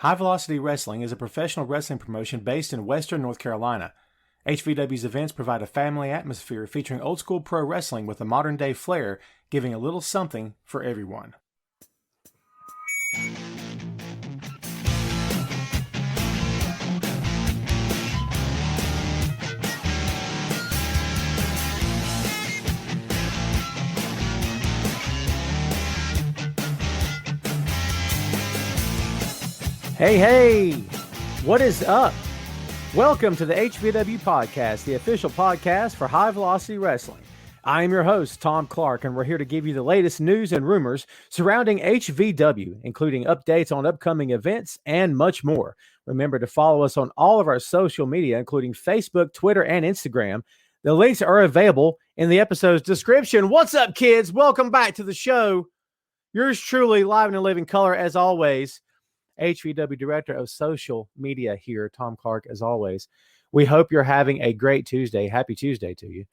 High Velocity Wrestling is a professional wrestling promotion based in Western North Carolina. HVW's events provide a family atmosphere featuring old school pro wrestling with a modern day flair, giving a little something for everyone. Hey, what is up? Welcome to the HVW Podcast, the official podcast for High Velocity Wrestling. I am your host, Tom Clark, and we're here to give you the latest news and rumors surrounding HVW, including updates on upcoming events and much more. Remember to follow us on all of our social media, including Facebook, Twitter, and Instagram. The links are available in the episode's description. What's up, kids? Welcome back to the show. Yours truly, live and in living color, as always. HVW Director of Social Media here, Tom Clark, as always. We hope you're having a great Tuesday. Happy Tuesday to you.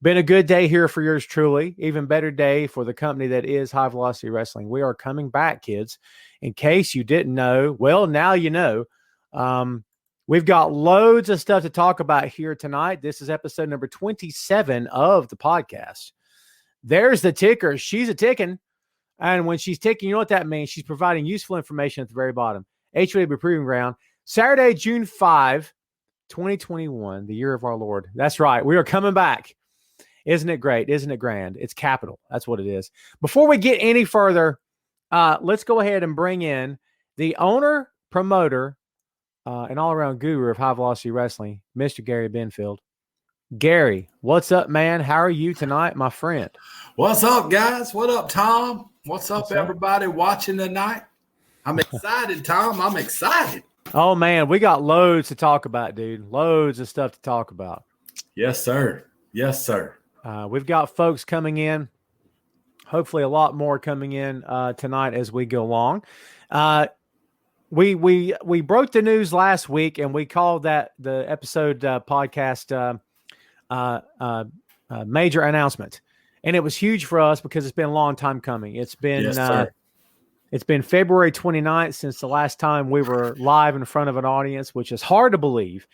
Been a good day here for yours truly. Even better day for the company that is High Velocity Wrestling. We are coming back, kids. In case you didn't know, well, now you know. We've got loads of stuff to talk about here tonight. This is episode number 27 of the podcast. There's the ticker. She's a ticking. And when she's ticking, you know what that means? She's providing useful information at the very bottom. HVW Proving Ground, Saturday, June 5, 2021, the year of our Lord. That's right. We are coming back. Isn't it great? Isn't it grand? It's capital. That's what it is. Before we get any further, let's go ahead and bring in the owner, promoter, and all-around guru of High Velocity Wrestling, Mr. Gary Benfield. Gary, what's up, man? How are you tonight, my friend? What's up, guys? What up, Tom? What's up, everybody watching tonight? I'm excited, Tom. I'm excited. Oh, man, we got loads to talk about, dude. Loads of stuff to talk about. Yes, sir. Yes, sir. We've got folks coming in. Hopefully a lot more coming in tonight as we go along. We broke the news last week, and we called that the episode podcast major announcement. And it was huge for us because it's been a long time coming. It's been it's been February 29th since the last time we were live in front of an audience, which is hard to believe.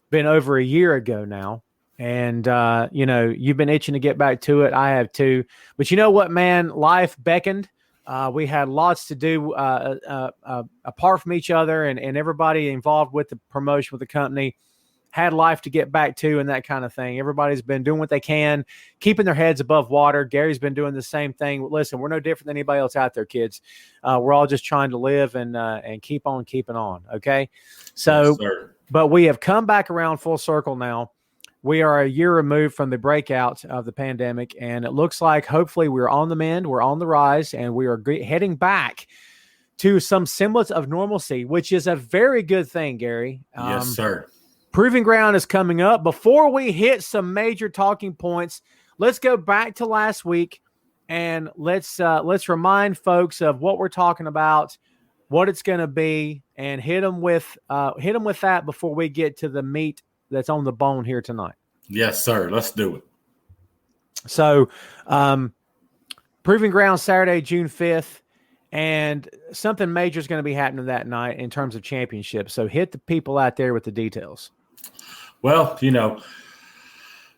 Been over a year ago now. And, you've been itching to get back to it. I have too. But you know what, man? Life beckoned. We had lots to do apart from each other, and everybody involved with the promotion with the company had life to get back to and that kind of thing. Everybody's been doing what they can, keeping their heads above water. Gary's been doing the same thing. Listen, we're no different than anybody else out there, kids. We're all just trying to live and keep on keeping on, okay? So, yes, but we have come back around full circle now. We are a year removed from the breakout of the pandemic, and it looks like hopefully we're on the mend, we're on the rise, and we are heading back to some semblance of normalcy, which is a very good thing, Gary. Yes, sir. Proving Ground is coming up. Before we hit some major talking points, let's go back to last week and let's remind folks of what we're talking about, what it's going to be, and hit them with that before we get to the meat that's on the bone here tonight. Yes, sir. Let's do it. So, Proving Ground Saturday, June 5th, and something major is going to be happening that night in terms of championships. So hit the people out there with the details. Well,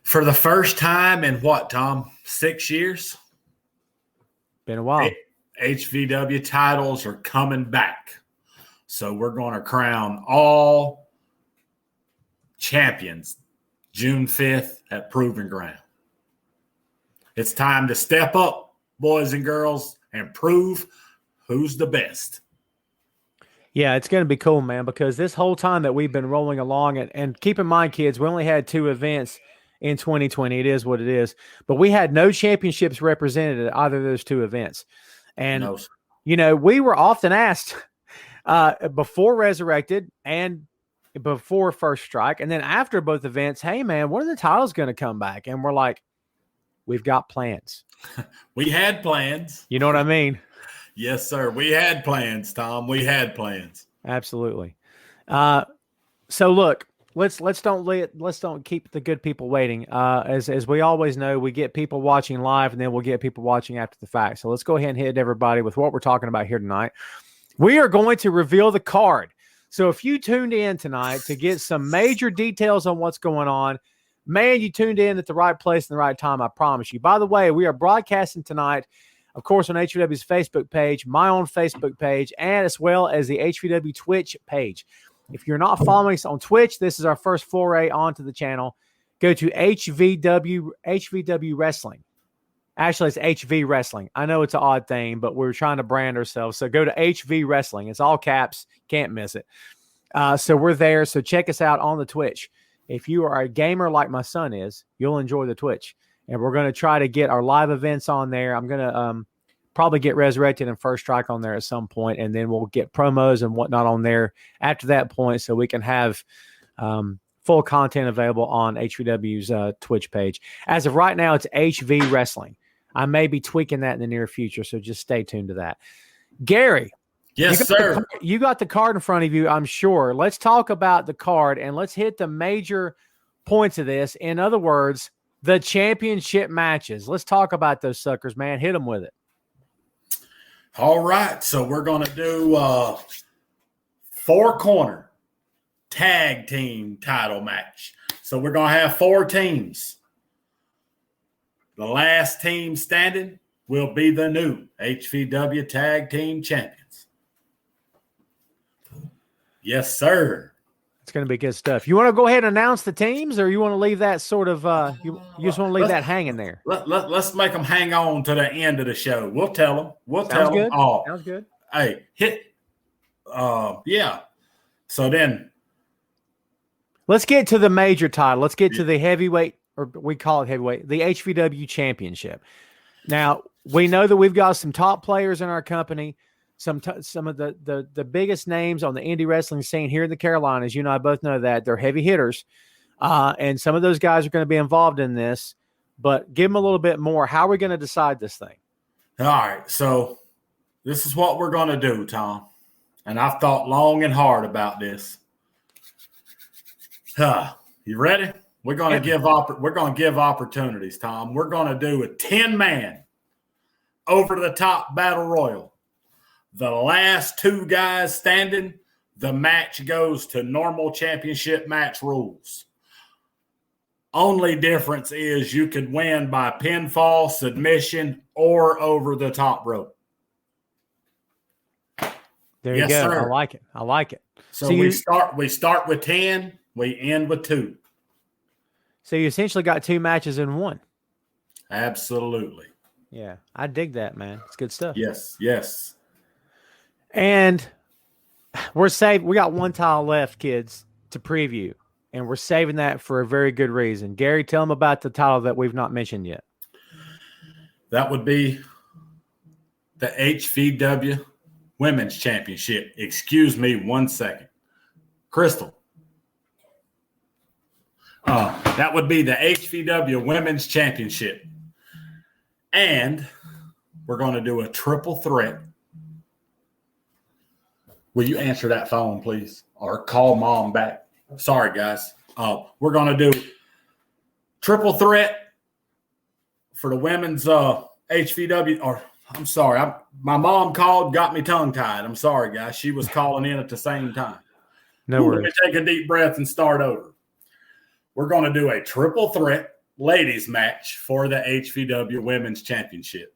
for the first time in what, Tom? 6 years? Been a while. HVW titles are coming back. So we're going to crown all champions June 5th at Proving Ground. It's time to step up, boys and girls, and prove who's the best. Yeah, it's going to be cool, man, because this whole time that we've been rolling along, and keep in mind, kids, we only had 2 events in 2020. It is what it is. But we had no championships represented at either of those 2 events. And, we were often asked before Resurrected and before First Strike, and then after both events, hey, man, when are the titles going to come back? And we're like, we've got plans. We had plans. You know what I mean? Yes, sir. We had plans, Tom. We had plans. Absolutely. So look, let's don't keep the good people waiting. As we always know, we get people watching live, and then we'll get people watching after the fact. So let's go ahead and hit everybody with what we're talking about here tonight. We are going to reveal the card. So if you tuned in tonight to get some major details on what's going on, man, you tuned in at the right place and the right time, I promise you. By the way, we are broadcasting tonight, of course, on HVW's Facebook page, my own Facebook page, and as well as the HVW Twitch page. If you're not following us on Twitch, this is our first foray onto the channel. Go to HVW Wrestling. Actually, it's HV Wrestling. I know it's an odd thing, but we're trying to brand ourselves. So go to HV Wrestling. It's all caps. Can't miss it. So we're there. So check us out on the Twitch. If you are a gamer like my son is, you'll enjoy the Twitch. And we're going to try to get our live events on there. I'm going to probably get Resurrected and First Strike on there at some point, and then we'll get promos and whatnot on there after that point so we can have full content available on HVW's Twitch page. As of right now, it's HV Wrestling. I may be tweaking that in the near future, so just stay tuned to that. Gary. Yes, sir. You got the card in front of you, I'm sure. Let's talk about the card, and let's hit the major points of this. In other words, the championship matches. Let's talk about those suckers, man. Hit them with it. All right, so we're going to do 4-corner tag team title match. So we're going to have 4 teams. The last team standing will be the new HVW Tag Team Champions. Yes, sir. It's going to be good stuff. You want to go ahead and announce the teams, or you want to leave that sort of you just want to leave that hanging there? Let's make them hang on to the end of the show. We'll tell them. Sounds good. All. Sounds good. Hey, yeah. So then, let's get to the major title. Let's get to the heavyweight, or we call it heavyweight, the HVW Championship. Now, we know that we've got some top players in our company, some of the biggest names on the indie wrestling scene here in the Carolinas. You and I both know that. They're heavy hitters, and some of those guys are going to be involved in this. But give them a little bit more. How are we going to decide this thing? All right, so this is what we're going to do, Tom. And I've thought long and hard about this. You ready? We're going to give opportunities, Tom. We're going to do a 10-man over-the-top battle royal. The last 2 guys standing, the match goes to normal championship match rules. Only difference is you could win by pinfall, submission, or over the top rope. There you go. Sir. I like it. So we start with 10, we end with 2. So you essentially got 2 matches in one. Absolutely. Yeah, I dig that, man. It's good stuff. Yes. And we're saved. We got 1 tile left, kids, to preview, and we're saving that for a very good reason. Gary, tell them about the title that we've not mentioned yet. That would be the HVW Women's Championship. Excuse me 1 second. Crystal. That would be the HVW Women's Championship. And we're going to do a triple threat. Will you answer that phone, please? Or call Mom back. Sorry, guys. We're going to do triple threat for the women's HVW. Or I'm sorry. My mom called, got me tongue-tied. I'm sorry, guys. She was calling in at the same time. No worries. Let me take a deep breath and start over. We're going to do a triple threat ladies match for the HVW Women's Championship.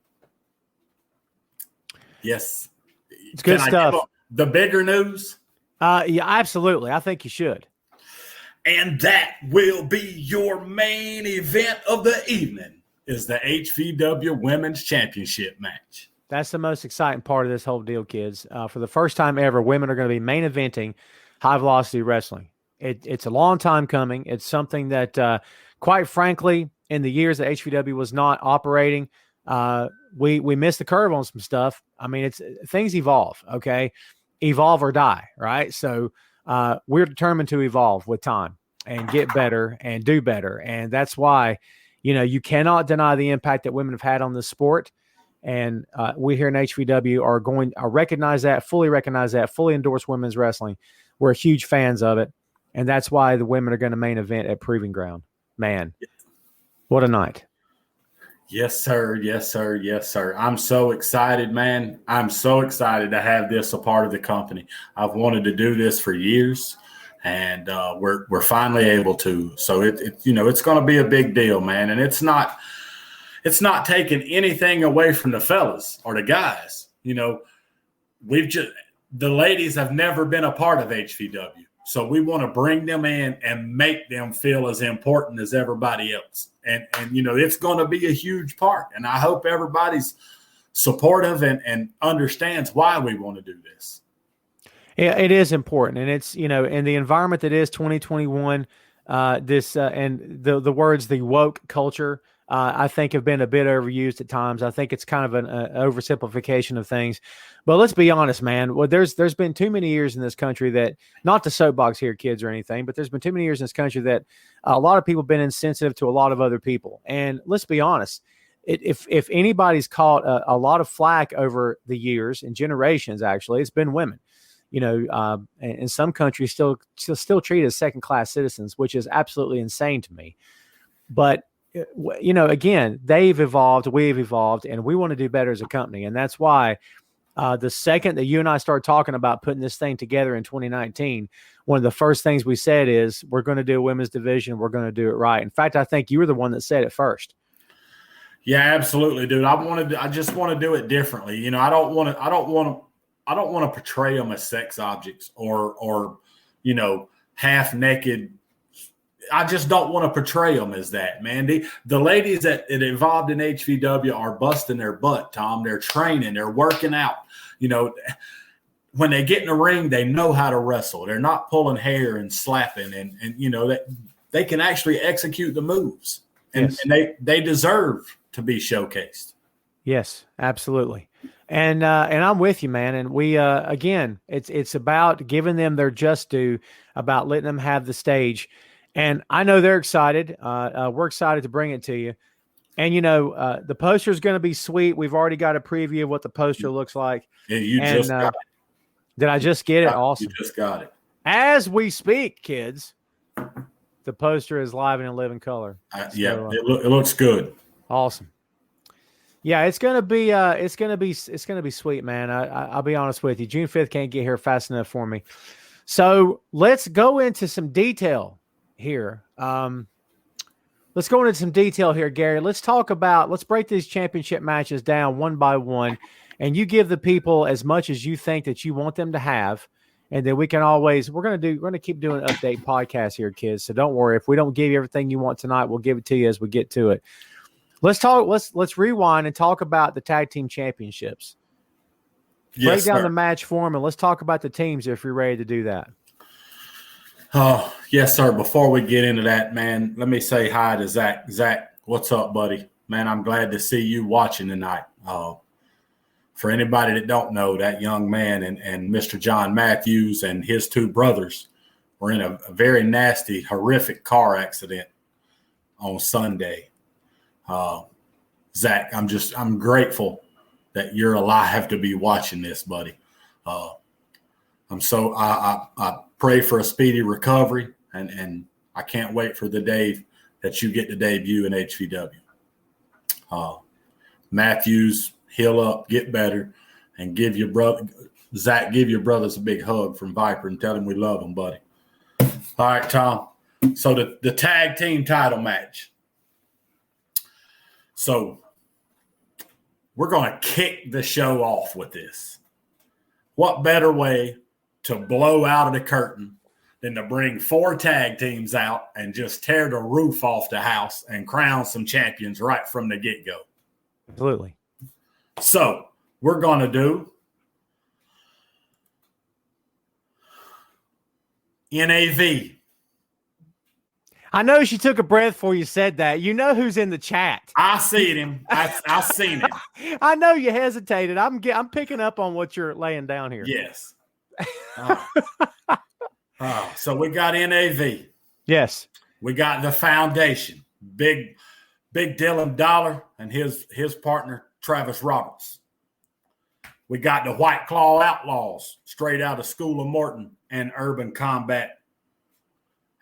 Yes. It's good stuff. The bigger news? Yeah, absolutely. I think you should. And that will be your main event of the evening, is the HVW Women's Championship match. That's the most exciting part of this whole deal, kids. For the first time ever, women are going to be main eventing High Velocity Wrestling. It's a long time coming. It's something that, quite frankly, in the years that HVW was not operating, we missed the curve on some stuff. I mean, things evolve, okay? Evolve or die, right? So we're determined to evolve with time and get better and do better. And that's why, you cannot deny the impact that women have had on the sport. And we here in HVW are recognize that, fully endorse women's wrestling. We're huge fans of it. And that's why the women are going to main event at Proving Ground. Man, what a night. Yes, sir. Yes, sir. Yes, sir. I'm so excited, man. I'm so excited to have this a part of the company. I've wanted to do this for years, and we're finally able to. So it's going to be a big deal, man. And it's not taking anything away from the fellas or the guys. The ladies have never been a part of HVW. So we want to bring them in and make them feel as important as everybody else. And it's going to be a huge part. And I hope everybody's supportive and understands why we want to do this. Yeah, it is important. And it's, in the environment that is 2021, and the words, the woke culture, I think have been a bit overused at times. I think it's kind of an oversimplification of things. But let's be honest, man. Well, there's been too many years in this country that, not to soapbox here, kids, or anything, but there's been too many years in this country that a lot of people have been insensitive to a lot of other people. And let's be honest, if anybody's caught a lot of flack over the years and generations, actually, it's been women. And some countries still treated as second-class citizens, which is absolutely insane to me. But again, they've evolved, we've evolved, and we want to do better as a company. And that's why the second that you and I started talking about putting this thing together in 2019, one of the first things we said is we're going to do a women's division. We're going to do it right. In fact, I think you were the one that said it first. Yeah, absolutely, dude. I just want to do it differently. I don't want to portray them as sex objects or half naked. I just don't want to portray them as that, man. The ladies that involved in HVW are busting their butt, Tom. They're training. They're working out. When they get in the ring, they know how to wrestle. They're not pulling hair and slapping, and that they can actually execute the moves. And, yes. and they deserve to be showcased. Yes, absolutely. And I'm with you, man. And we again, it's about giving them their just due, about letting them have the stage. And I know they're excited. We're excited to bring it to you. And, the poster is going to be sweet. We've already got a preview of what the poster looks like. Yeah, just got it. Did I just get it? Awesome. You just got it. As we speak, kids, the poster is live and in living color. It looks good. Awesome. Yeah, it's gonna be sweet, man. I'll be honest with you. June 5th can't get here fast enough for me. So let's go into some detail here. Let's go into some detail here, Gary. Let's break these championship matches down one by one, and you give the people as much as you think that you want them to have, and then we're going to keep doing update podcasts here, kids. So don't worry. If we don't give you everything you want tonight, we'll give it to you as we get to it. Let's rewind and talk about the tag team championships. Break down the match form, and let's talk about the teams if you're ready to do that. Oh, yes, sir. Before we get into that, man, let me say hi to Zach. Zach, what's up, buddy? Man, I'm glad to see you watching tonight. For anybody that don't know, that young man and Mr. John Matthews and his two brothers were in a very nasty, horrific car accident on Sunday. Zach, I'm grateful that you're alive to be watching this, buddy. I pray for a speedy recovery, and I can't wait for the day that you get to debut in HVW. Matthews, heal up, get better, and give your brothers a big hug from Viper and tell them we love them, buddy. All right, Tom. So the tag team title match. So we're going to kick the show off with this. What better way to blow out of the curtain than to bring 4 tag teams out and just tear the roof off the house and crown some champions right from the get-go? Absolutely. So we're going to do NAV. I know she took a breath before you said that. You know who's in the chat. I see him. I seen him. I know you hesitated. I'm picking up on what you're laying down here. Yes. So we got NAV. Yes. We got the foundation. Big Dylan Dollar and his partner Travis Roberts. We got the White Claw Outlaws, straight out of School of Morton and Urban Combat.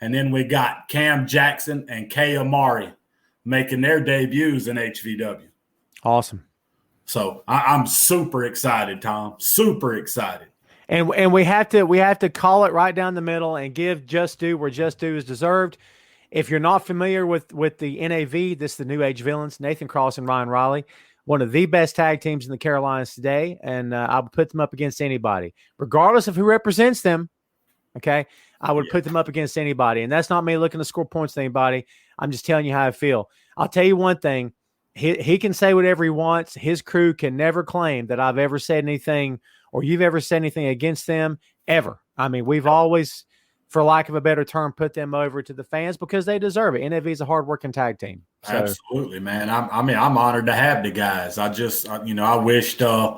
And then we got Cam Jackson and Kay Amari, making their debuts in HVW. Awesome. So I'm super excited, Tom. Super excited. And we have to call it right down the middle and give just due where just due is deserved. If you're not familiar with the NAV, this is the New Age Villains, Nathan Cross and Ryan Riley, one of the best tag teams in the Carolinas today, and I'll put them up against anybody, regardless of who represents them. Okay, I would put them up against anybody, and that's not me looking to score points to anybody. I'm just telling you how I feel. I'll tell you one thing: he can say whatever he wants. His crew can never claim that I've ever said anything or you've ever said anything against them ever. I mean, we've always, for lack of a better term, put them over to the fans because they deserve it. NAV is a hardworking tag team. So. Absolutely, man. I'm honored to have the guys. I wished who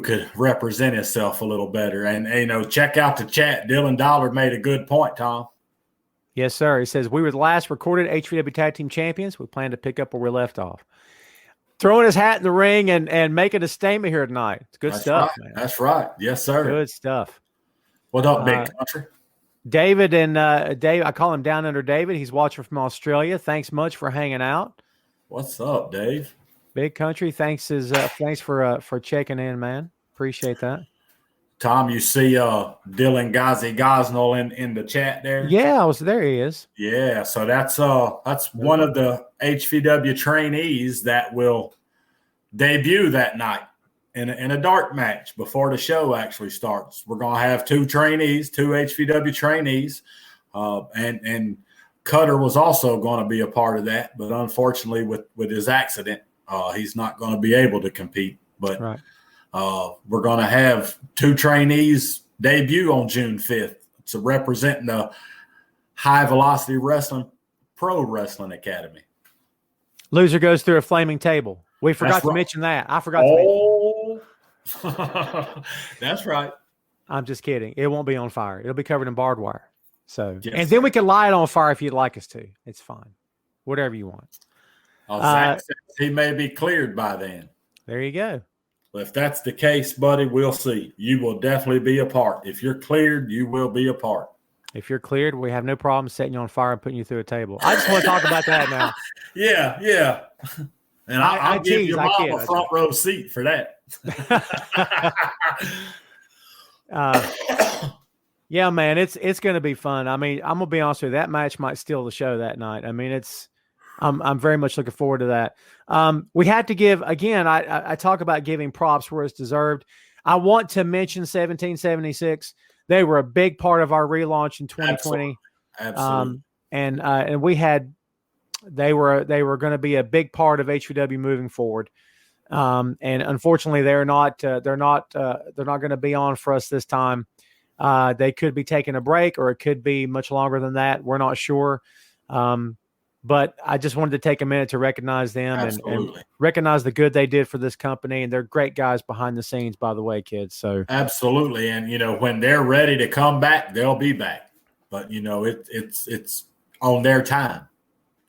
could represent himself a little better. And check out the chat. Dylan Dollar made a good point, Tom. Yes, sir. He says, we were the last recorded HVW Tag Team Champions. We plan to pick up where we left off. Throwing his hat in the ring and making a statement here tonight. It's good stuff, right. man. That's right. Yes, sir. Good stuff. What up, Big Country? David and Dave, I call him Down Under David. He's watching from Australia. Thanks much for hanging out. What's up, Dave? Big Country, thanks for checking in, man. Appreciate that. Tom, you see Dylan Gosnell in the chat there? Yeah, there he is. Yeah, so that's one of the HVW trainees that will debut that night in a dark match before the show actually starts. We're gonna have two HVW trainees, and Cutter was also going to be a part of that, but unfortunately with his accident, he's not going to be able to compete. But right. We're going to have two trainees debut on June 5th to represent the High Velocity Wrestling Pro Wrestling Academy. Loser goes through a flaming table. We forgot to mention that. I forgot to mention. That's right. I'm just kidding. It won't be on fire. It'll be covered in barbed wire. So, yes, and then we can light it on fire if you'd like us to. It's fine. Whatever you want. Zach says he may be cleared by then. There you go. If that's the case, buddy, we'll see. You will definitely be a part. If you're cleared, you will be a part. If you're cleared, we have no problem setting you on fire and putting you through a table. I just want to talk about that now. Yeah. And I'll give your mom a front row seat for that. Yeah, man, it's going to be fun. I mean, I'm going to be honest with you. That match might steal the show that night. I mean, I'm very much looking forward to that. We had to give, again, I talk about giving props where it's deserved. I want to mention 1776. They were a big part of our relaunch in 2020. Absolutely. And they were going to be a big part of HVW moving forward. And unfortunately they're not going to be on for us this time. They could be taking a break, or it could be much longer than that. We're not sure. But I just wanted to take a minute to recognize them and recognize the good they did for this company. And they're great guys behind the scenes, by the way, kids. So absolutely. And, when they're ready to come back, they'll be back. But, it's on their time.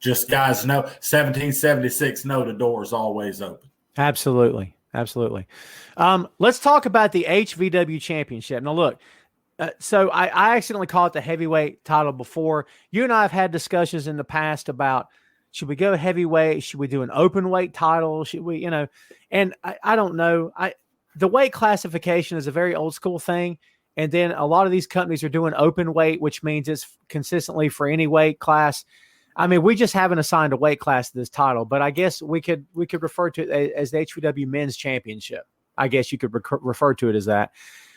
Just guys know 1776 know the door is always open. Absolutely. Let's talk about the HVW Championship. Now, look, so I accidentally called it the heavyweight title before. You and I have had discussions in the past about, should we go heavyweight? Should we do an open weight title? Should we, and I don't know. The weight classification is a very old school thing. And then a lot of these companies are doing open weight, which means it's consistently for any weight class. I mean, we just haven't assigned a weight class to this title, but I guess we could refer to it as the HVW Men's Championship. I guess you could refer to it as that.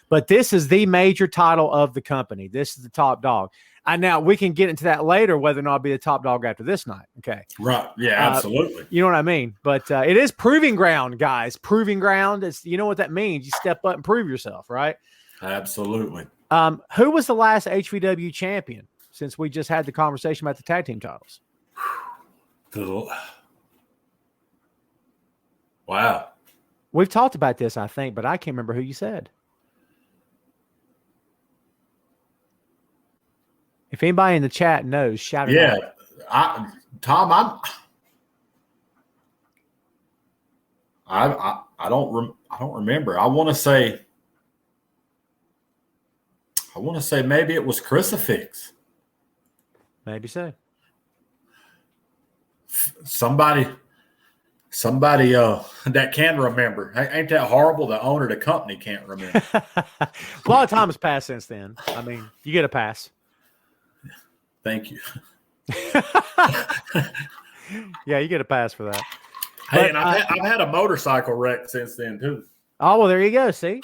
But this is the major title of the company. This is the top dog. And now we can get into that later, whether or not I'll be the top dog after this night. Okay. Right. Yeah, absolutely. You know what I mean? But it is proving ground, guys. Proving ground. You know what that means. You step up and prove yourself, right? Absolutely. Who was the last HVW champion, since we just had the conversation about the tag team titles? Wow. We've talked about this, I think, but I can't remember who you said. If anybody in the chat knows, shout it out. Tom, I don't remember. I want to say maybe it was Crucifix. Maybe so. Somebody that can remember. Ain't that horrible? The owner of the company can't remember. A lot of time has passed since then. I mean, you get a pass. Thank you. Yeah, you get a pass for that. Hey, and I've had a motorcycle wreck since then too. Oh, well, there you go. See?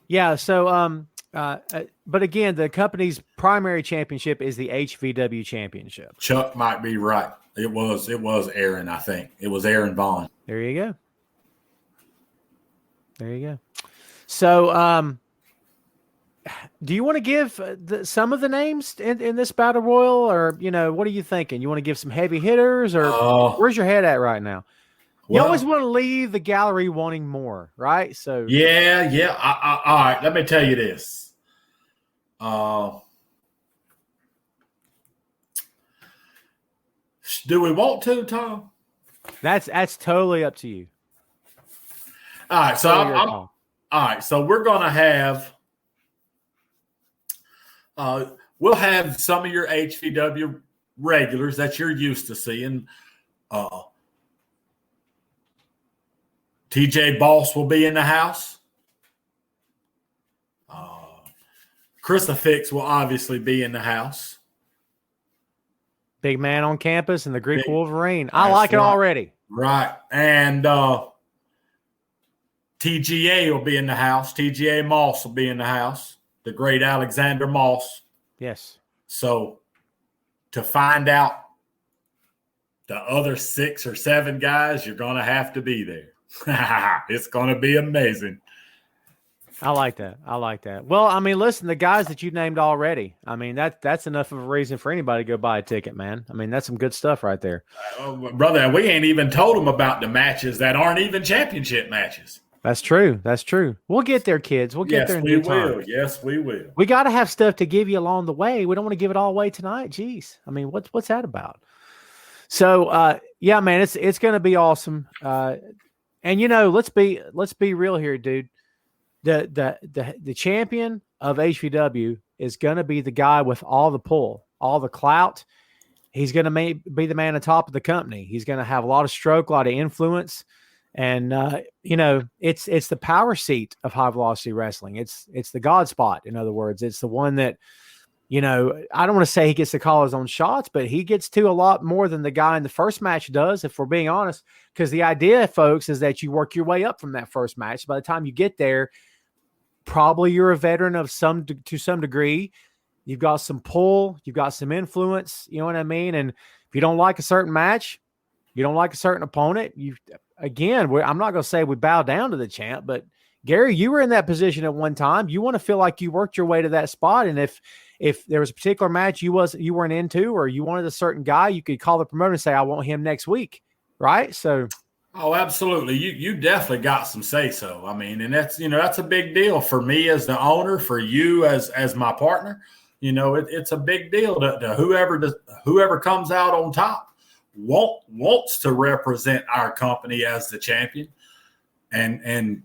Yeah. So, but again, the company's primary championship is the HVW championship. Chuck might be right. It was Aaron, I think. It was Aaron Vaughn. There you go. There you go. So, do you want to give some of the names in this battle royal, or what are you thinking? You want to give some heavy hitters, or where's your head at right now? You always want to leave the gallery wanting more, right? So yeah. All right, let me tell you this. Do we want to, Tom? That's totally up to you. All right, so all right, so we're gonna have. We'll have some of your HVW regulars that you're used to seeing. TJ Boss will be in the house. Crucifix will obviously be in the house. Big man on campus and the Greek Wolverine. I like it already. Right. And TGA will be in the house. TGA Moss will be in the house. The great Alexander Moss. Yes. So to find out the other 6 or 7 guys, you're going to have to be there. It's going to be amazing. I like that. Well, I mean, listen, the guys that you named already, I mean, that's enough of a reason for anybody to go buy a ticket, man. I mean, that's some good stuff right there. Brother, we ain't even told them about the matches that aren't even championship matches. That's true. We'll get there, kids. We'll get there in due time. Yes, we will. We got to have stuff to give you along the way. We don't want to give it all away tonight. Jeez. I mean, what's that about? So, yeah, man, it's going to be awesome. And let's be real here, dude. The champion of HVW is going to be the guy with all the pull, all the clout. He's going to be the man on top of the company. He's going to have a lot of stroke, a lot of influence. And, it's the power seat of high velocity wrestling. It's the God spot. In other words, it's the one that, I don't want to say he gets to call his own shots, but he gets to a lot more than the guy in the first match does, if we're being honest, because the idea, folks, is that you work your way up from that first match. By the time you get there, probably you're a veteran of to some degree. You've got some pull, you've got some influence, you know what I mean? And if you don't like a certain match, you don't like a certain opponent, I'm not going to say we bow down to the champ, but Gary, you were in that position at one time. You want to feel like you worked your way to that spot. And if there was a particular match you weren't into, or you wanted a certain guy, you could call the promoter and say, I want him next week. Right. So. Oh, absolutely. You definitely got some say so. I mean, and that's a big deal for me as the owner, for you as my partner. It's a big deal to whoever comes out on top wants to represent our company as the champion and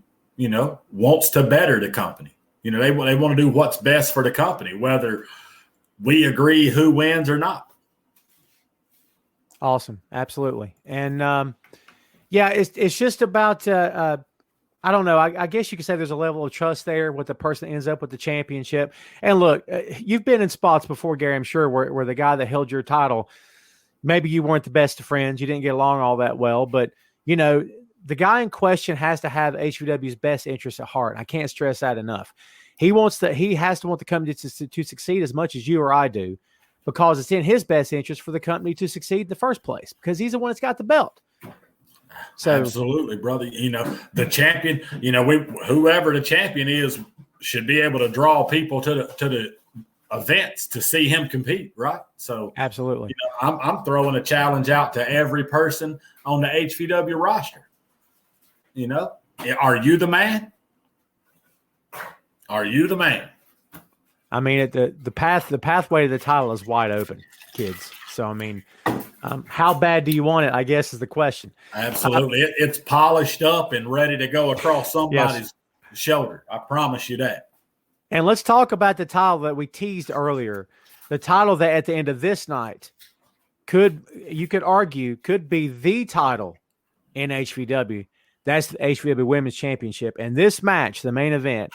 wants to better the company. They want to do what's best for the company, whether we agree who wins or not. Awesome. Absolutely. And, yeah, it's just about, I don't know. I guess you could say there's a level of trust there with the person that ends up with the championship. And look, you've been in spots before, Gary, I'm sure, where the guy that held your title, maybe you weren't the best of friends. You didn't get along all that well, but the guy in question has to have HVW's best interest at heart. I can't stress that enough. He has to want the company to succeed as much as you or I do, because it's in his best interest for the company to succeed in the first place, because he's the one that's got the belt. So absolutely, brother. The champion, whoever the champion is should be able to draw people to the events to see him compete, right? So absolutely. I'm throwing a challenge out to every person on the HVW roster. Are you the man? Are you the man? I mean, the pathway to the title is wide open, kids. So I mean, how bad do you want it, I guess, is the question. Absolutely. It's polished up and ready to go across somebody's shoulder. I promise you that. And let's talk about the title that we teased earlier. the title that at the end of this night could argue could be the title in HVW. That's the HVW Women's Championship. And this match, the main event,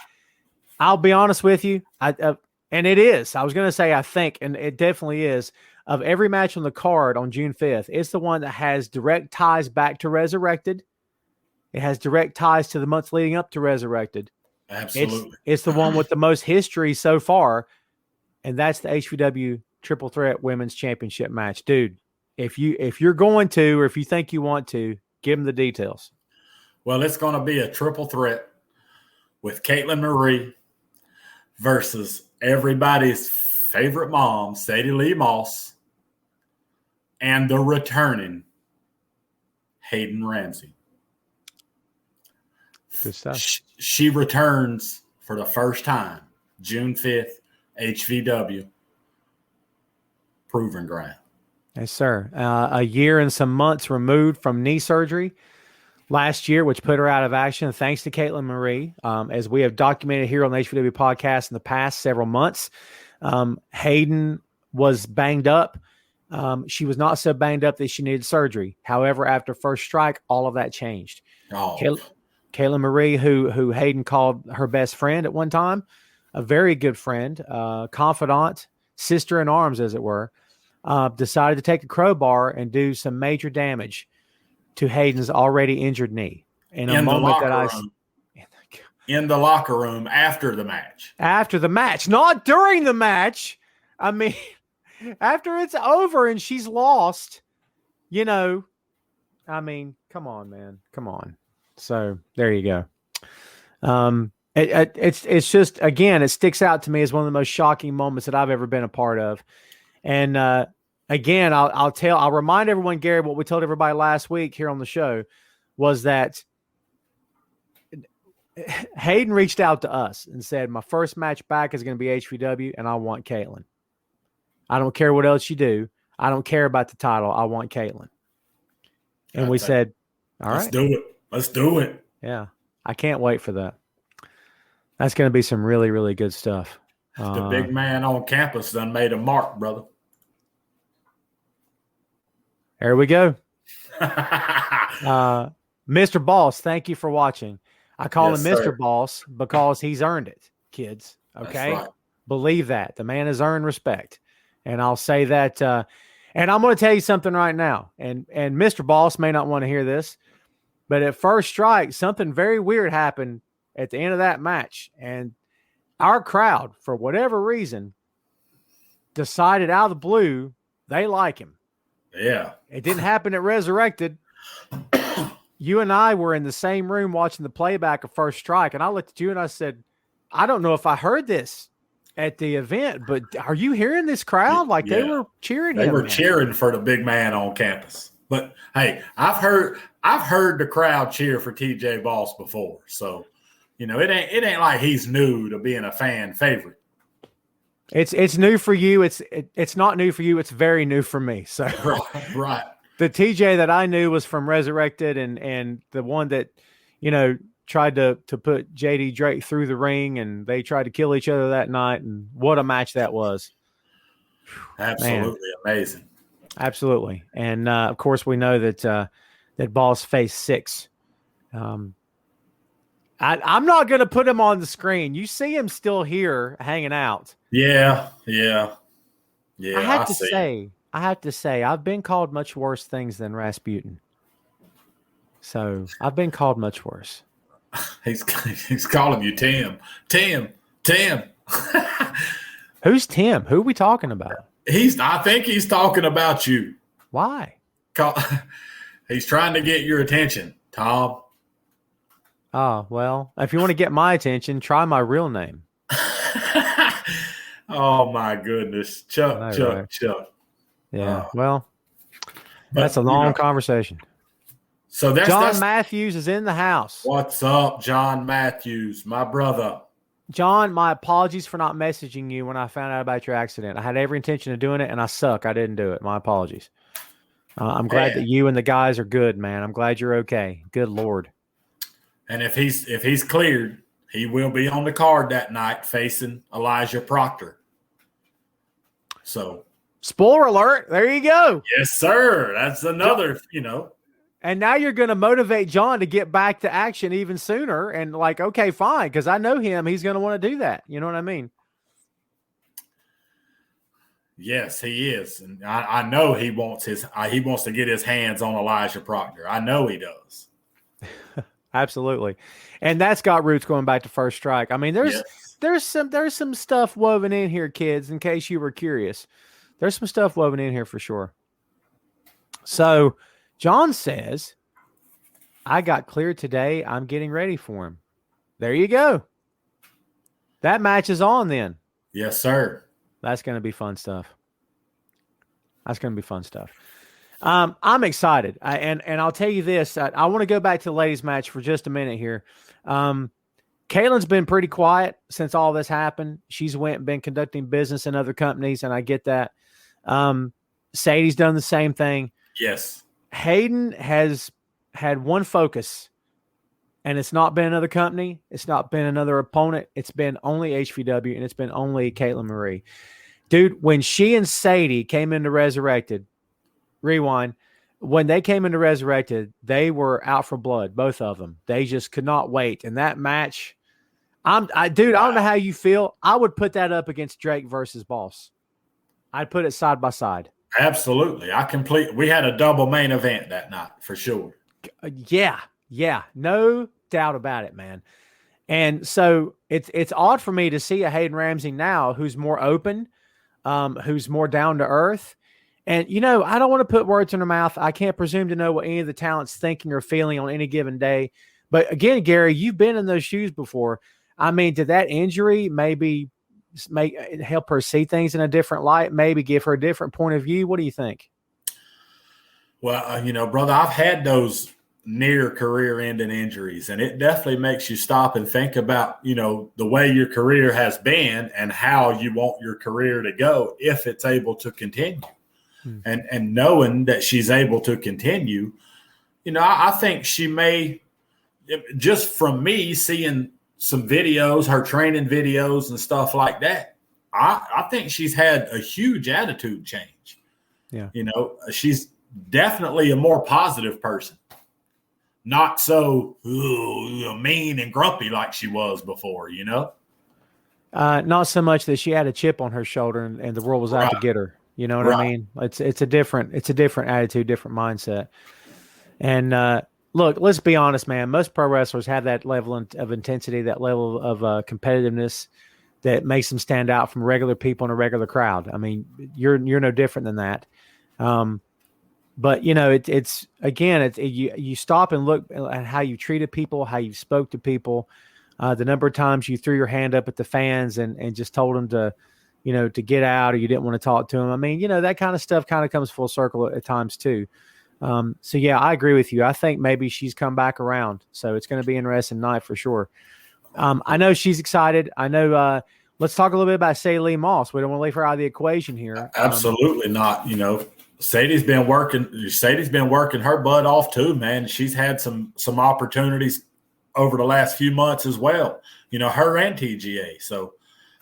I'll be honest with you, and it is. I was going to say I think, and it definitely is, of every match on the card on June 5th, it's the one that has direct ties back to Resurrected. It has direct ties to the months leading up to Resurrected. Absolutely. It's the one with the most history so far, and that's the HVW Triple Threat Women's Championship match. Dude, if you're going to, or if you think you want to, give them the details. Well, it's going to be a triple threat with Caitlin Marie versus everybody's favorite mom, Sadie Lee Moss, and the returning Hayden Ramsey. Good stuff. She returns for the first time, June 5th, HVW, Proving Ground. Yes, sir. A year and some months removed from knee surgery last year, which put her out of action, thanks to Caitlin Marie. As we have documented here on the HVW podcast in the past several months, Hayden was banged up. She was not so banged up that she needed surgery. However, after First Strike, all of that changed. Oh. Caitlin Marie, who Hayden called her best friend at one time, a very good friend, confidant, sister in arms, as it were, decided to take a crowbar and do some major damage to Hayden's already injured knee. In the locker room after the match. After the match, not during the match. I mean, after it's over and she's lost, I mean, come on, man. Come on. So there you go. It's just, again, it sticks out to me as one of the most shocking moments that I've ever been a part of. And again, I'll remind everyone, Gary, what we told everybody last week here on the show was that Hayden reached out to us and said, my first match back is going to be HVW, and I want Caitlin. I don't care what else you do. I don't care about the title. I want Caitlin. And we said, all right. Let's do it. Let's do it. Yeah. I can't wait for that. That's going to be some really, really good stuff. The big man on campus done made a mark, brother. There we go. Mr. Boss, thank you for watching. I call him Mr. Boss because he's earned it, kids. Okay? Right. Believe that. The man has earned respect. And I'll say that. And I'm going to tell you something right now. And Mr. Boss may not want to hear this, but at First Strike, something very weird happened at the end of that match. And our crowd, for whatever reason, decided out of the blue they like him. Yeah. It didn't happen at Resurrected. You and I were in the same room watching the playback of First Strike, and I looked at you and I said, I don't know if I heard this at the event, but are you hearing this crowd? Like they were cheering him. They were cheering for the big man on campus. But hey, I've heard the crowd cheer for TJ Boss before. So, it ain't like he's new to being a fan favorite. It's new for you. It's not new for you. It's very new for me. So right. The TJ that I knew was from Resurrected, and the one that, tried to put JD Drake through the ring, and they tried to kill each other that night. And what a match that was. Absolutely amazing. Absolutely. And of course we know that Boss faced 6. I'm not going to put him on the screen. You see him still here hanging out. Yeah. I have to say, I've been called much worse things than Rasputin. So I've been called much worse. He's calling you Tim. Tim. Who's Tim? Who are we talking about? I think he's talking about you. Why? He's trying to get your attention, Tom. Oh, well, if you want to get my attention, try my real name. Oh, my goodness. Chuck. Yeah, well, that's a long conversation. So John Matthews is in the house. What's up, John Matthews, my brother? John, my apologies for not messaging you when I found out about your accident. I had every intention of doing it, and I suck. I didn't do it. My apologies. I'm glad that you and the guys are good, man. I'm glad you're okay. Good Lord. And if he's cleared, he will be on the card that night facing Elijah Proctor. So, spoiler alert, there you go. yes, sir. That's another, And now you're going to motivate John to get back to action even sooner. And like, okay, fine, because I know him. He's going to want to do that. You know what I mean? Yes, he is. And I know he wants to get his hands on Elijah Proctor. I know he does. Absolutely. And that's got roots going back to First Strike. I mean, there's some stuff woven in here, kids, in case you were curious. There's some stuff woven in here for sure. So John says, I got cleared today. I'm getting ready for him. There you go. That match is on then. Yes, sir. That's going to be fun stuff. I'm excited. And I'll tell you this. I want to go back to the ladies match for just a minute here. Kaylin's been pretty quiet since all this happened. She's been conducting business in other companies, and I get that. Sadie's done the same thing. Yes. Hayden has had one focus, and it's not been another company. It's not been another opponent. It's been only HVW, and it's been only Caitlin Marie. Dude, when she and Sadie came into Resurrected, rewind, when they came into Resurrected, they were out for blood, both of them. They just could not wait. And that match, I don't know how you feel. I would put that up against Drake versus Boss. I'd put it side by side. Absolutely. We had a double main event that night for sure. Yeah. No doubt about it, man. And so it's odd for me to see a Hayden Ramsey now who's more open, who's more down to earth. And, I don't want to put words in her mouth. I can't presume to know what any of the talent's thinking or feeling on any given day. But again, Gary, you've been in those shoes before. I mean, did that injury maybe help her see things in a different light, maybe give her a different point of view? What do you think? Well, brother, I've had those near career-ending injuries, and it definitely makes you stop and think about, the way your career has been and how you want your career to go if it's able to continue. And knowing that she's able to continue, I think she may, just from me seeing some videos, her training videos and stuff like that, I think she's had a huge attitude change. Yeah. She's definitely a more positive person. Not so mean and grumpy like she was before, Not so much that she had a chip on her shoulder and the world was out to get her. You know what I mean? It's a different attitude, different mindset. And look, let's be honest, man. Most pro wrestlers have that level of intensity, that level of competitiveness that makes them stand out from regular people in a regular crowd. I mean, you're no different than that. But you stop and look at how you treated people, how you spoke to people, the number of times you threw your hand up at the fans and just told them to get out, or you didn't want to talk to them. I mean, that kind of stuff kind of comes full circle at times too. So yeah, I agree with you. I think maybe she's come back around. So it's going to be an interesting night for sure. I know she's excited. I know, let's talk a little bit about Sadie Lee Moss. We don't want to leave her out of the equation here. Absolutely not. Sadie's been working her butt off too, man. She's had some opportunities over the last few months as well, her and TGA. So,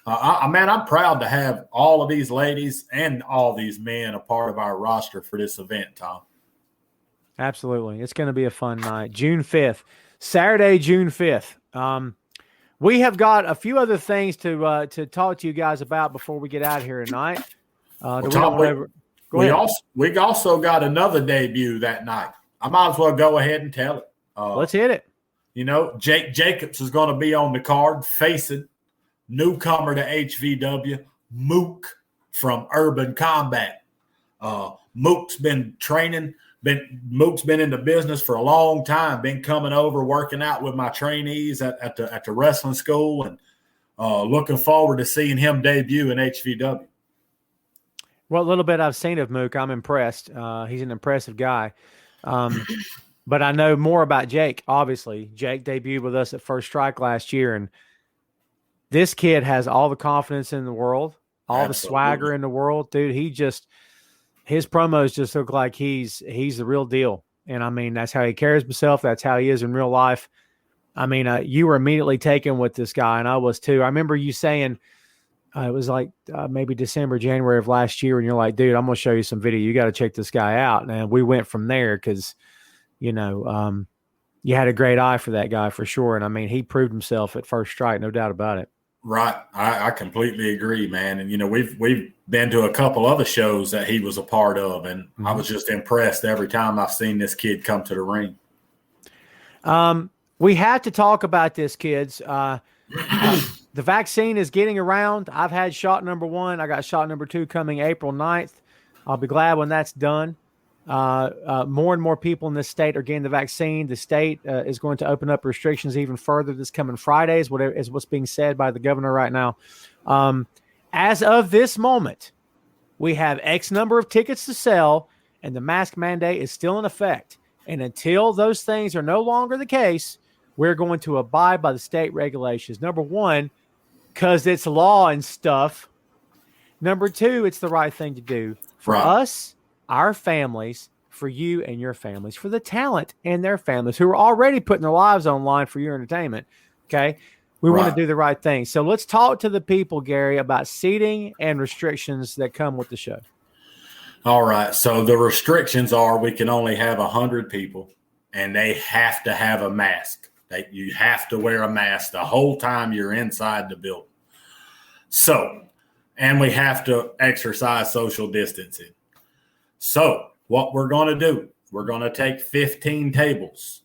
I'm proud to have all of these ladies and all these men a part of our roster for this event, Tom. Absolutely. It's going to be a fun night. June 5th, Saturday, June 5th. We have got a few other things to talk to you guys about before we get out of here tonight. We also got another debut that night. I might as well go ahead and tell it. Let's hit it. Jake Jacobs is going to be on the card facing newcomer to HVW, Mook from Urban Combat. Mook's been training. Mook's been in the business for a long time. Been coming over, working out with my trainees at the wrestling school, and looking forward to seeing him debut in HVW. Well, a little bit I've seen of Mook, I'm impressed. He's an impressive guy. But I know more about Jake, obviously. Jake debuted with us at First Strike last year, and this kid has all the confidence in the world, all the swagger in the world. Dude, his promos just look like he's the real deal. And, I mean, that's how he carries himself. That's how he is in real life. I mean, you were immediately taken with this guy, and I was too. I remember you saying It was like maybe December, January of last year, and you're like, dude, I'm going to show you some video. You got to check this guy out. And we went from there because, you had a great eye for that guy for sure. And I mean, he proved himself at First Strike, no doubt about it. Right. I completely agree, man. And, we've been to a couple other shows that he was a part of, and I was just impressed every time I've seen this kid come to the ring. We have to talk about this, kids. The vaccine is getting around. I've had shot number 1. I got shot number 2 coming April 9th. I'll be glad when that's done. More and more people in this state are getting the vaccine. The state is going to open up restrictions even further this coming Fridays, whatever is what's being said by the governor right now. As of this moment, we have X number of tickets to sell, and the mask mandate is still in effect. And until those things are no longer the case, we're going to abide by the state regulations. Number 1, because it's law and stuff. Number 2, it's the right thing to do for us, our families, for you and your families, for the talent and their families who are already putting their lives online for your entertainment. Okay. We want to do the right thing. So let's talk to the people, Gary, about seating and restrictions that come with the show. All right. So the restrictions are we can only have 100 people, and they have to have a mask. You have to wear a mask the whole time you're inside the building. So, and we have to exercise social distancing. So what we're going to do, we're going to take 15 tables.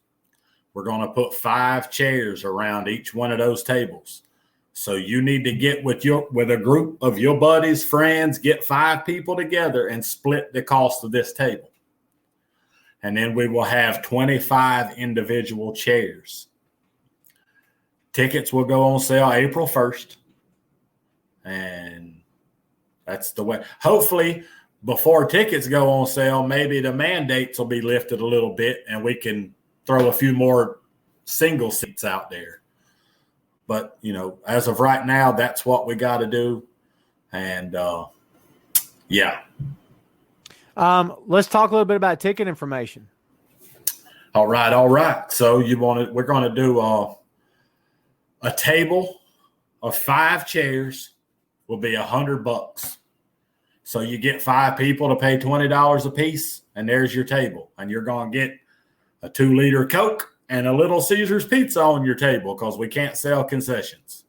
We're going to put 5 chairs around each one of those tables. So you need to get with a group of your buddies, friends, get 5 people together and split the cost of this table. And then we will have 25 individual chairs. Tickets will go on sale April 1st. And that's the way. Hopefully, before tickets go on sale, maybe the mandates will be lifted a little bit and we can throw a few more single seats out there. But, as of right now, that's what we got to do. And, yeah. Let's talk a little bit about ticket information. All right. So we're going to do a table of 5 chairs will be $100. So you get 5 people to pay $20 a piece, and there's your table. And you're going to get a 2-liter Coke and a Little Caesars pizza on your table because we can't sell concessions.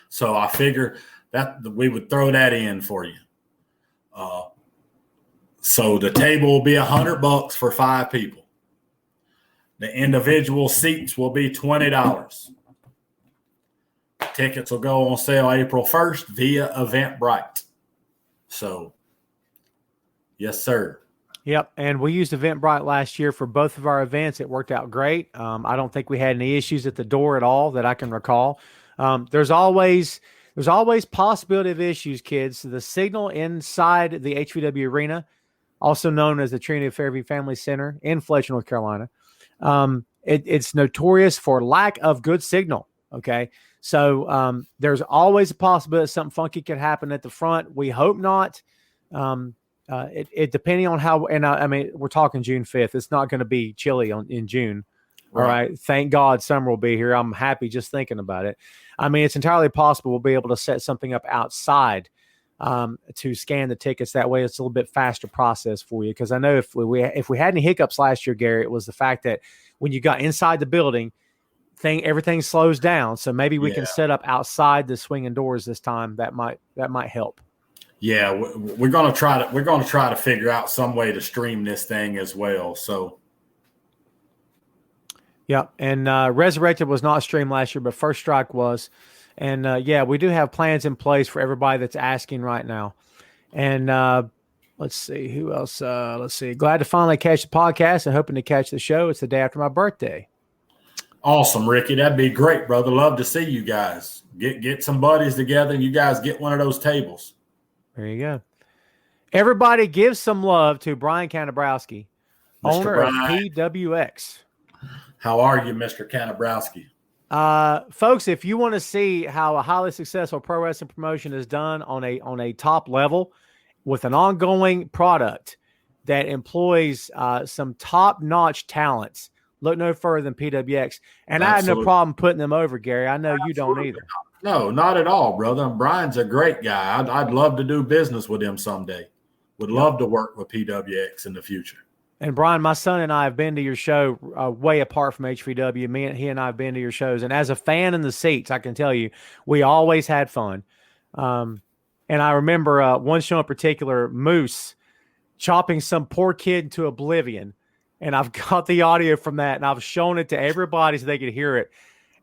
So I figure that we would throw that in for you. So the table will be $100 for 5 people. The individual seats will be $20. Tickets will go on sale April 1st via Eventbrite. So, yes, sir. Yep, and we used Eventbrite last year for both of our events. It worked out great. I don't think we had any issues at the door at all that I can recall. There's always possibility of issues, kids. The signal inside the HVW Arena, also known as the Trinity of Fairview Family Center in Fletcher, North Carolina, it's notorious for lack of good signal. Okay. So there's always a possibility that something funky could happen at the front. We hope not. It depending on how, and I mean, we're talking June 5th. It's not going to be chilly in June. All right. Thank God summer will be here. I'm happy just thinking about it. I mean, it's entirely possible we'll be able to set something up outside to scan the tickets. That way it's a little bit faster process for you. Because I know if we had any hiccups last year, Gary, it was the fact that when you got inside the building, everything slows down. So maybe we can set up outside the swinging doors this time. That might help. Yeah, we're gonna try to figure out some way to stream this thing as well. So, yeah, and Resurrected was not streamed last year, but First Strike was, and we do have plans in place for everybody that's asking right now. And let's see who else. Let's see. Glad to finally catch the podcast and hoping to catch the show. It's the day after my birthday. Awesome, Ricky. That'd be great, brother. Love to see you guys. Get some buddies together and you guys get one of those tables. There you go. Everybody give some love to Brian Kanabrowski, owner of PWX. How are you, Mr. Kanabrowski? Folks, if you want to see how a highly successful pro wrestling promotion is done on a top level with an ongoing product that employs some top-notch talents, look no further than PWX. And I have no problem putting them over, Gary. I know you don't either. No, not at all, brother. And Brian's a great guy. I'd love to do business with him someday. Would love to work with PWX in the future. And Brian, my son and I have been to your show way apart from HVW. He and I have been to your shows. And as a fan in the seats, I can tell you, we always had fun. And I remember one show in particular, Moose, chopping some poor kid into oblivion. And I've got the audio from that, and I've shown it to everybody so they could hear it.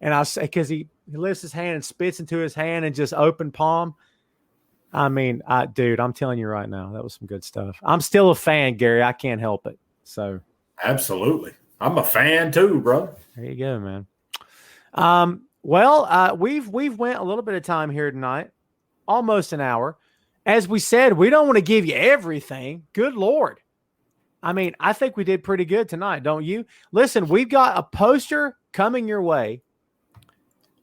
And I say, because he lifts his hand and spits into his hand and just open palm. I mean, dude, I'm telling you right now, that was some good stuff. I'm still a fan, Gary. I can't help it. So absolutely, I'm a fan too, bro. There you go, man. Well, we've went a little bit of time here tonight, almost an hour. As we said, we don't want to give you everything. Good Lord. I mean, I think we did pretty good tonight, don't you? Listen, we've got a poster coming your way.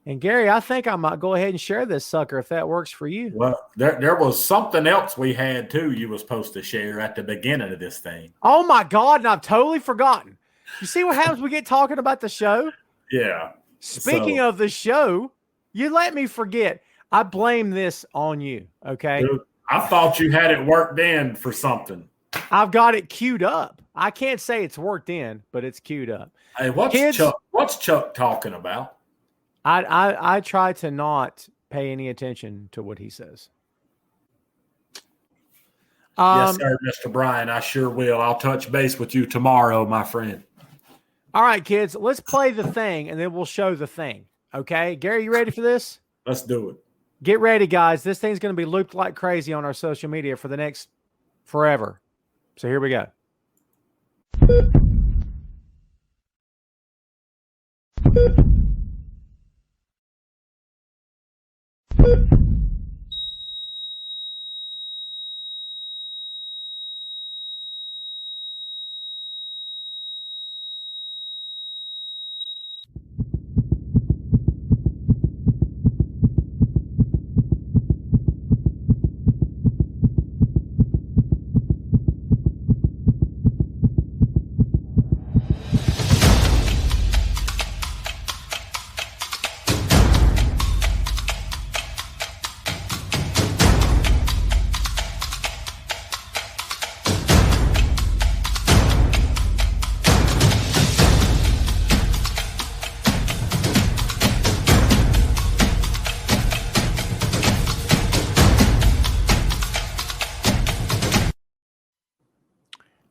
And Gary, I think I might go ahead and share this sucker if that works for you. Well, there was something else we had too you were supposed to share at the beginning of this thing. Oh my God, and I've totally forgotten. You see what happens when we get talking about the show? Yeah. Speaking of the show, you let me forget. I blame this on you, okay? Dude, I thought you had it worked in for something. I've got it queued up. I can't say it's worked in, but it's queued up. Hey, what's Chuck talking about? I try to not pay any attention to what he says. Yes, sir, Mr. Brian. I sure will. I'll touch base with you tomorrow, my friend. All right, kids, let's play the thing, and then we'll show the thing. Okay? Gary, you ready for this? Let's do it. Get ready, guys. This thing's going to be looped like crazy on our social media for the next forever. So here we go.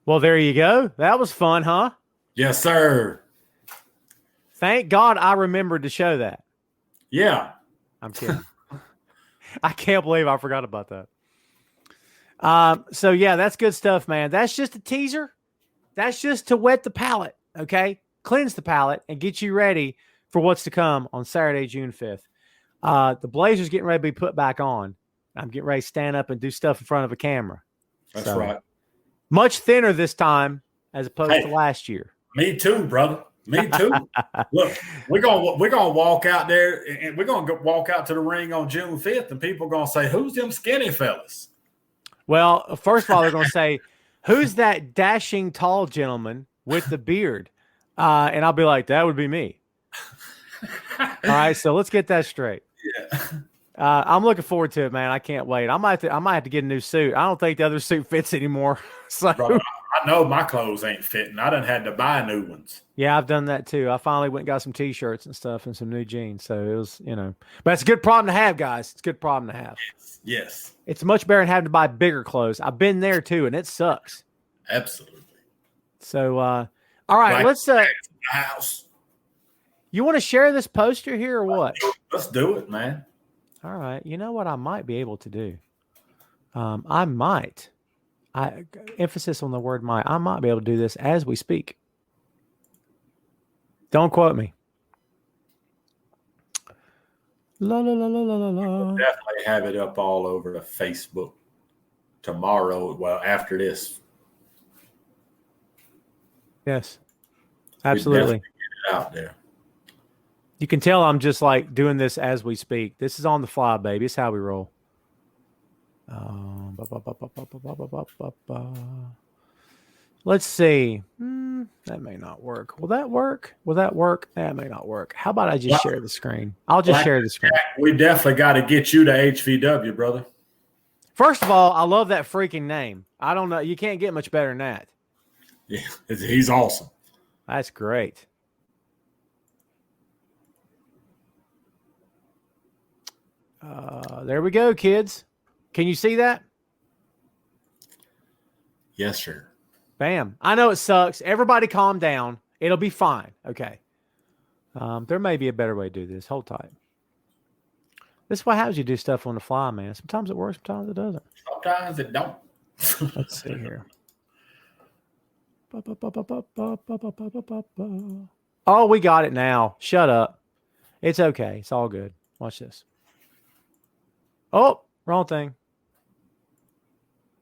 Well, there you go. That was fun, huh? Yes, sir. Thank God I remembered to show that. Yeah. I'm kidding. I can't believe I forgot about that. So, yeah, that's good stuff, man. That's just a teaser. That's just to wet the palate, okay? Cleanse the palate and get you ready for what's to come on Saturday, June 5th. The Blazers getting ready to be put back on. I'm getting ready to stand up and do stuff in front of a camera. That's right. Much thinner this time as opposed to last year. Me too, brother. Me too. Look, we're gonna walk out there and we're gonna walk out to the ring on June 5th, and people are gonna say, "Who's them skinny fellas?" Well, first of all, they're gonna say, "Who's that dashing tall gentleman with the beard?" And I'll be like, "That would be me." All right, so let's get that straight. Yeah. I'm looking forward to it, man. I can't wait. I might have to get a new suit. I don't think the other suit fits anymore. So Bro, I know my clothes ain't fitting. I done had to buy new ones. Yeah, I've done that too. I finally went and got some T-shirts and stuff and some new jeans. So it was, but it's a good problem to have, guys. It's a good problem to have. Yes. It's much better than having to buy bigger clothes. I've been there too, and it sucks. Absolutely. So, all right, let's. House. You want to share this poster here or what? Let's do it, man. All right. You know what I might be able to do? Emphasis on the word might. I might be able to do this as we speak. Don't quote me. La la la la la la la. We'll definitely have it up all over the Facebook tomorrow. Well, after this. Yes. Absolutely. Get it out there. You can tell I'm just like doing this as we speak. This is on the fly, baby. It's how we roll. Let's see. That may not work. Will that work? Will that work? That may not work. How about I just share the screen? I'll just share the screen. We definitely got to get you to HVW, brother. First of all, I love that freaking name. I don't know. You can't get much better than that. Yeah, he's awesome. That's great. There we go, kids. Can you see that? Yes, sir. Bam. I know it sucks. Everybody calm down. It'll be fine. Okay. There may be a better way to do this. Hold tight. This is what happens. You do stuff on the fly, man. Sometimes it works. Sometimes it doesn't. Sometimes it don't. Let's see here. Oh, we got it now. Shut up. It's okay. It's all good. Watch this. Oh, wrong thing.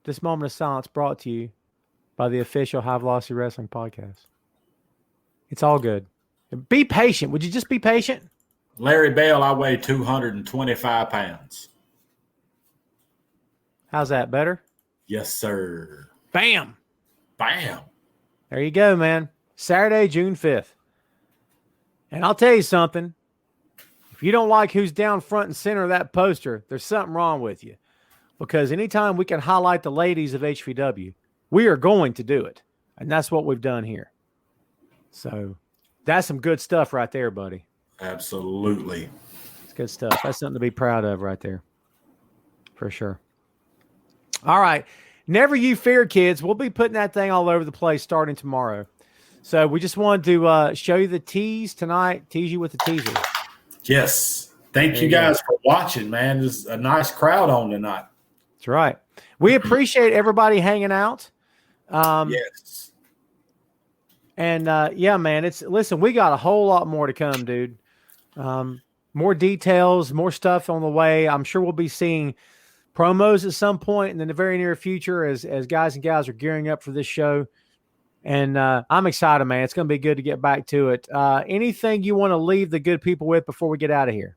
This moment of silence brought to you by the official High Velocity Wrestling podcast. It's all good. Be patient. Would you just be patient? Larry Bell, I weigh 225 pounds. How's that? Better? Yes, sir. Bam. Bam. There you go, man. Saturday, June 5th. And I'll tell you something. If you don't like who's down front and center of that poster, there's something wrong with you. Because anytime we can highlight the ladies of HVW, we are going to do it. And that's what we've done here. So that's some good stuff right there, buddy. Absolutely. It's good stuff. That's something to be proud of right there. For sure. All right. Never you fear, kids. We'll be putting that thing all over the place starting tomorrow. So we just wanted to show you the tease tonight, tease you with the teaser. Yes. Thank you guys for watching, man. There's a nice crowd on tonight. That's right. We appreciate everybody hanging out. Yes. And yeah, man, listen, we got a whole lot more to come, dude. More details, more stuff on the way. I'm sure we'll be seeing promos at some point in the very near future as guys and gals are gearing up for this show. And I'm excited, man. It's going to be good to get back to it. Anything you want to leave the good people with before we get out of here?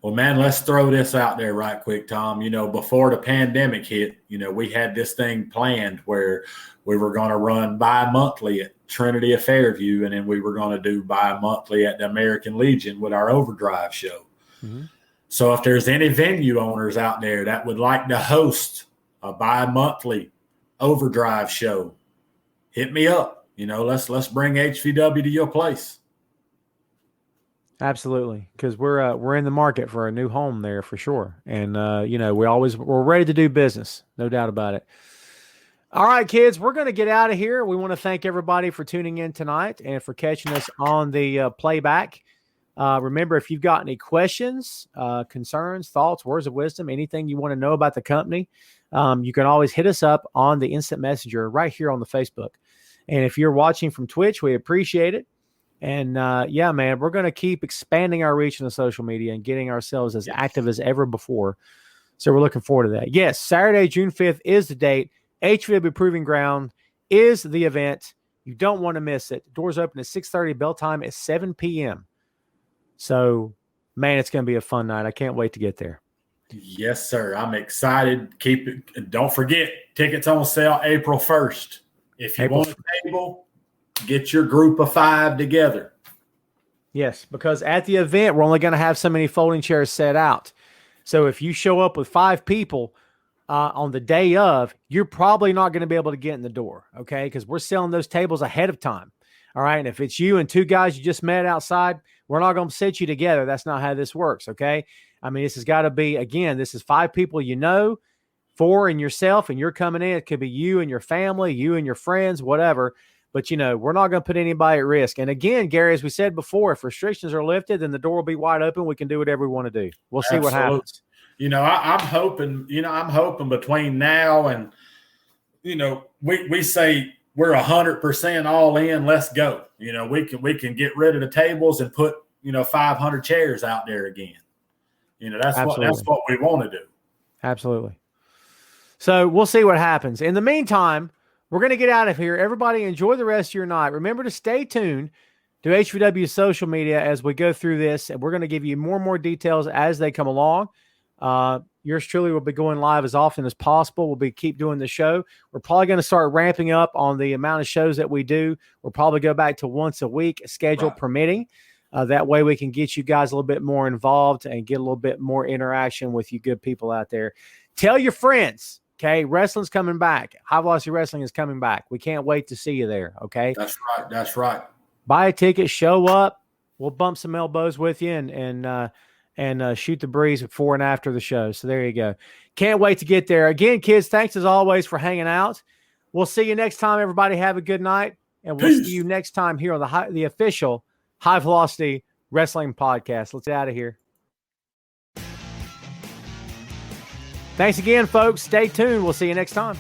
Well, man, let's throw this out there right quick, Tom. You know, before the pandemic hit, you know, we had this thing planned where we were going to run bi-monthly at Trinity of Fairview, and then we were going to do bi-monthly at the American Legion with our Overdrive show. Mm-hmm. So if there's any venue owners out there that would like to host a bi-monthly Overdrive show, hit me up. You know, let's bring HVW to your place. Absolutely, because we're in the market for a new home there for sure, and you know we're ready to do business, no doubt about it. All right, kids, we're going to get out of here. We want to thank everybody for tuning in tonight and for catching us on the playback. Remember, if you've got any questions, concerns, thoughts, words of wisdom, anything you want to know about the company, you can always hit us up on the instant messenger right here on the Facebook. And if you're watching from Twitch, we appreciate it. And yeah, man, we're going to keep expanding our reach in the social media and getting ourselves as active as ever before. So we're looking forward to that. Yes, Saturday, June 5th is the date. HVW Proving Ground is the event. You don't want to miss it. Doors open at 6:30. Bell time is 7 p.m. So, man, it's going to be a fun night. I can't wait to get there. Yes, sir. I'm excited. Keep it. Don't forget, tickets on sale April 1st. If you want a table, get your group of 5 together. Yes, because at the event, we're only going to have so many folding chairs set out. So if you show up with 5 people on the day of, you're probably not going to be able to get in the door, okay? Because we're selling those tables ahead of time, all right? And if it's you and 2 guys you just met outside, we're not going to sit you together. That's not how this works, okay? I mean, this has got to be, again, this is 5 people you know, 4 and yourself, and you're coming in. It could be you and your family, you and your friends, whatever. But, you know, we're not going to put anybody at risk. And again, Gary, as we said before, if restrictions are lifted, then the door will be wide open. We can do whatever we want to do. We'll see what happens. You know, I'm hoping between now and, you know, we say we're 100% all in. Let's go. You know, we can get rid of the tables and put, you know, 500 chairs out there again. You know, that's what we want to do. Absolutely. So we'll see what happens. In the meantime, we're going to get out of here. Everybody enjoy the rest of your night. Remember to stay tuned to HVW's social media as we go through this, and we're going to give you more and more details as they come along. yours truly will be going live as often as possible. We'll keep doing the show. We're probably going to start ramping up on the amount of shows that we do. We'll probably go back to once a week, schedule permitting. That way we can get you guys a little bit more involved and get a little bit more interaction with you good people out there. Tell your friends, okay? Wrestling's coming back. High Velocity Wrestling is coming back. We can't wait to see you there, okay? That's right. That's right. Buy a ticket, show up. We'll bump some elbows with you and shoot the breeze before and after the show. So there you go. Can't wait to get there. Again, kids, thanks as always for hanging out. We'll see you next time. Everybody have a good night, and we'll see you next time here on the official High Velocity Wrestling Podcast. Let's get out of here. Thanks again, folks. Stay tuned. We'll see you next time.